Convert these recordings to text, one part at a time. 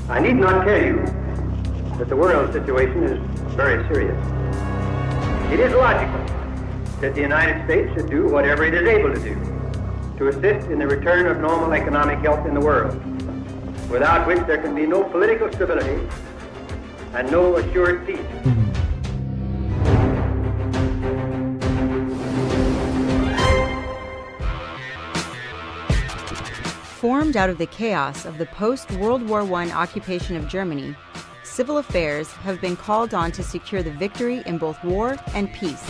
I need not tell you that the world situation is very serious. It is logical that the United States should do whatever it is able to do to assist in the return of normal economic health in the world, without which there can be no political stability and no assured peace. Formed out of the chaos of the post-World War I occupation of Germany, civil affairs have been called on to secure the victory in both war and peace.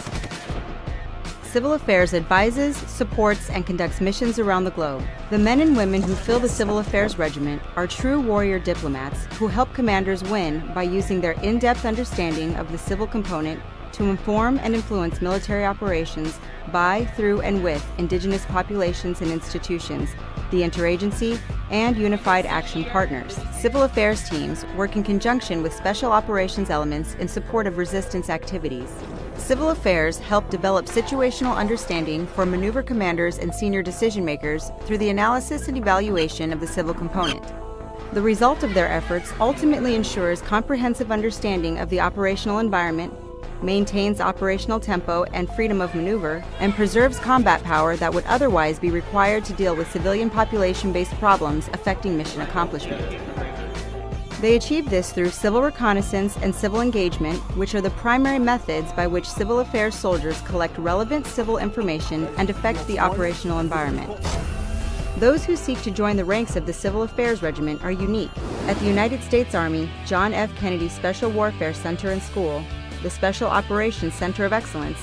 Civil Affairs advises, supports, and conducts missions around the globe. The men and women who fill the Civil Affairs Regiment are true warrior diplomats who help commanders win by using their in-depth understanding of the civil component to inform and influence military operations by, through, and with indigenous populations and institutions, the interagency, and unified action partners. Civil affairs teams work in conjunction with special operations elements in support of resistance activities. Civil affairs help develop situational understanding for maneuver commanders and senior decision makers through the analysis and evaluation of the civil component. The result of their efforts ultimately ensures comprehensive understanding of the operational environment, maintains operational tempo and freedom of maneuver, and preserves combat power that would otherwise be required to deal with civilian population-based problems affecting mission accomplishment. They achieve this through civil reconnaissance and civil engagement, which are the primary methods by which civil affairs soldiers collect relevant civil information and affect the operational environment. Those who seek to join the ranks of the Civil Affairs Regiment are unique. At the United States Army John F. Kennedy Special Warfare Center and School, the Special Operations Center of Excellence,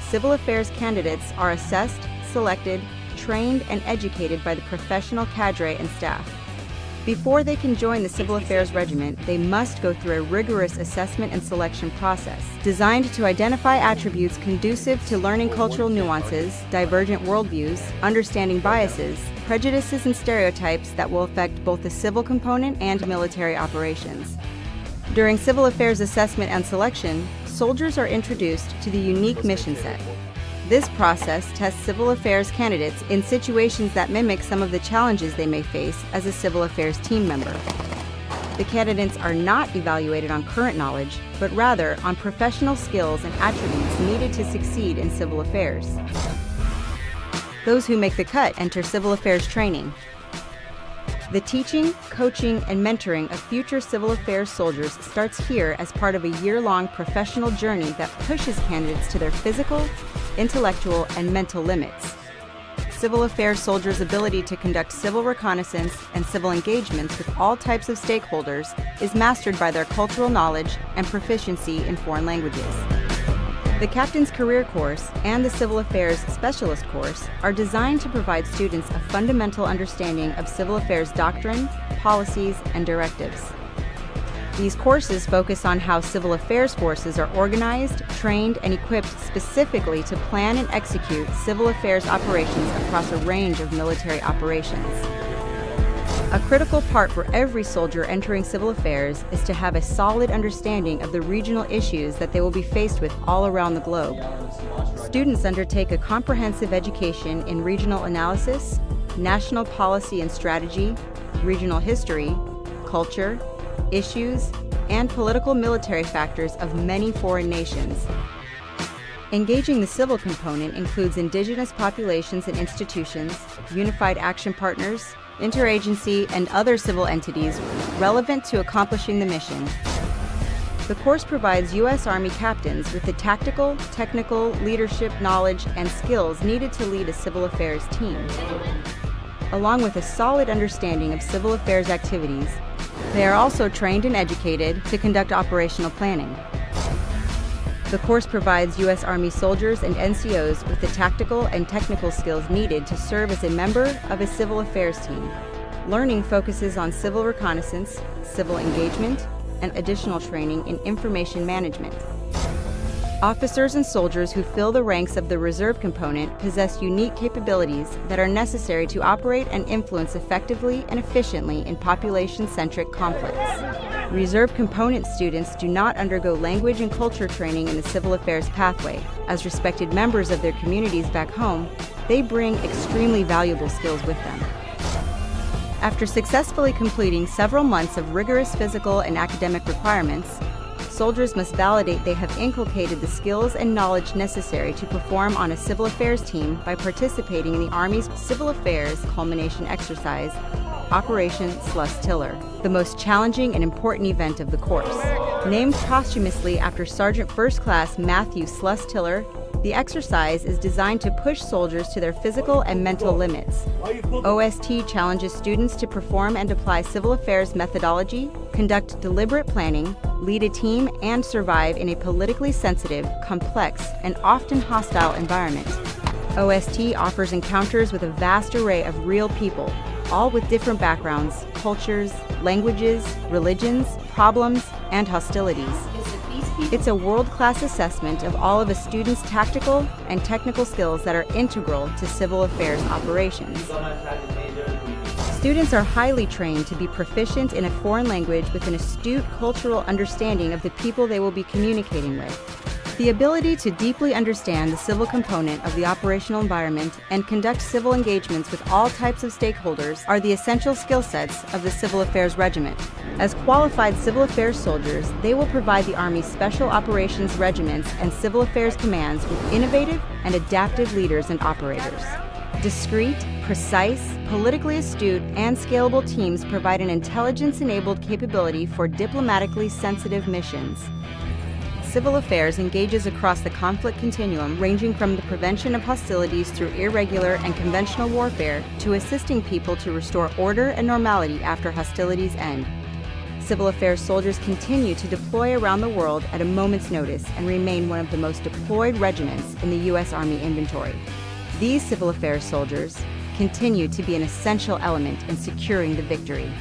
civil affairs candidates are assessed, selected, trained, and educated by the professional cadre and staff. Before they can join the Civil Affairs Regiment, they must go through a rigorous assessment and selection process designed to identify attributes conducive to learning cultural nuances, divergent worldviews, understanding biases, prejudices, and stereotypes that will affect both the civil component and military operations. During civil affairs assessment and selection, soldiers are introduced to the unique mission set. This process tests civil affairs candidates in situations that mimic some of the challenges they may face as a civil affairs team member. The candidates are not evaluated on current knowledge, but rather on professional skills and attributes needed to succeed in civil affairs. Those who make the cut enter civil affairs training. The teaching, coaching, and mentoring of future civil affairs soldiers starts here as part of a year-long professional journey that pushes candidates to their physical, intellectual, and mental limits. Civil affairs soldiers' ability to conduct civil reconnaissance and civil engagements with all types of stakeholders is mastered by their cultural knowledge and proficiency in foreign languages. The Captain's Career Course and the Civil Affairs Specialist Course are designed to provide students a fundamental understanding of civil affairs doctrine, policies, and directives. These courses focus on how civil affairs forces are organized, trained, and equipped specifically to plan and execute civil affairs operations across a range of military operations. A critical part for every soldier entering civil affairs is to have a solid understanding of the regional issues that they will be faced with all around the globe. Students undertake a comprehensive education in regional analysis, national policy and strategy, regional history, culture, issues, and political military factors of many foreign nations. Engaging the civil component includes indigenous populations and institutions, unified action partners, interagency, and other civil entities relevant to accomplishing the mission. The course provides U.S. Army captains with the tactical, technical, leadership, knowledge, and skills needed to lead a civil affairs team. Along with a solid understanding of civil affairs activities, they are also trained and educated to conduct operational planning. The course provides U.S. Army soldiers and NCOs with the tactical and technical skills needed to serve as a member of a civil affairs team. Learning focuses on civil reconnaissance, civil engagement, and additional training in information management. Officers and soldiers who fill the ranks of the reserve component possess unique capabilities that are necessary to operate and influence effectively and efficiently in population-centric conflicts. Reserve component students do not undergo language and culture training in the civil affairs pathway. As respected members of their communities back home, they bring extremely valuable skills with them. After successfully completing several months of rigorous physical and academic requirements, soldiers must validate they have inculcated the skills and knowledge necessary to perform on a civil affairs team by participating in the Army's Civil Affairs Culmination Exercise, Operation Sluss-Tiller, the most challenging and important event of the course. Named posthumously after Sergeant First Class Matthew Sluss-Tiller, the exercise is designed to push soldiers to their physical and mental limits. OST challenges students to perform and apply civil affairs methodology, conduct deliberate planning, lead a team, and survive in a politically sensitive, complex, and often hostile environment. OST offers encounters with a vast array of real people, all with different backgrounds, cultures, languages, religions, problems, and hostilities. It's a world-class assessment of all of a student's tactical and technical skills that are integral to civil affairs operations. Students are highly trained to be proficient in a foreign language with an astute cultural understanding of the people they will be communicating with. The ability to deeply understand the civil component of the operational environment and conduct civil engagements with all types of stakeholders are the essential skill sets of the Civil Affairs Regiment. As qualified civil affairs soldiers, they will provide the Army's Special Operations Regiments and Civil Affairs Commands with innovative and adaptive leaders and operators. Discreet, precise, politically astute, and scalable teams provide an intelligence-enabled capability for diplomatically sensitive missions. Civil affairs engages across the conflict continuum, ranging from the prevention of hostilities through irregular and conventional warfare to assisting people to restore order and normality after hostilities end. Civil affairs soldiers continue to deploy around the world at a moment's notice and remain one of the most deployed regiments in the U.S. Army inventory. These civil affairs soldiers continue to be an essential element in securing the victory.